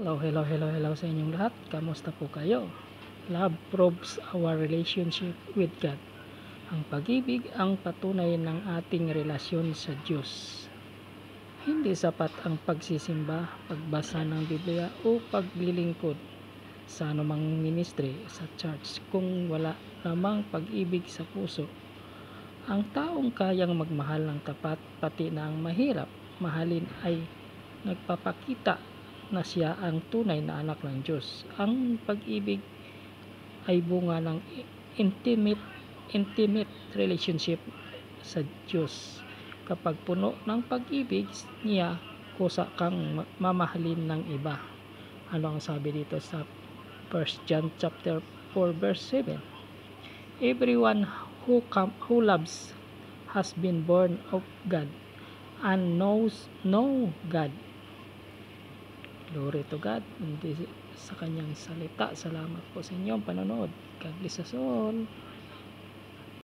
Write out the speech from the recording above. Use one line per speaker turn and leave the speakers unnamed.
Hello sa inyong lahat. Kamusta po kayo? Love proves our relationship with God. Ang pag-ibig ang patunay ng ating relasyon sa Diyos. Hindi sapat ang pagsisimba, pagbasa ng Biblia o paglilingkod sa anumang ministry sa church kung wala namang pag-ibig sa puso. Ang taong kayang magmahal ng tapat pati na ang mahirap mahalin ay nagpapakita na siya ang tunay na anak ng Diyos. Ang pag-ibig ay bunga ng intimate relationship sa Diyos. Kapag puno ng pag-ibig niya, kusa kang mamahalin ng iba. Ano ang sabi dito sa 1 John chapter 4 verse 7? Everyone who loves has been born of God and knows God. Glory to God sa kanyang salita. Salamat po sa inyong panonood. God bless us all.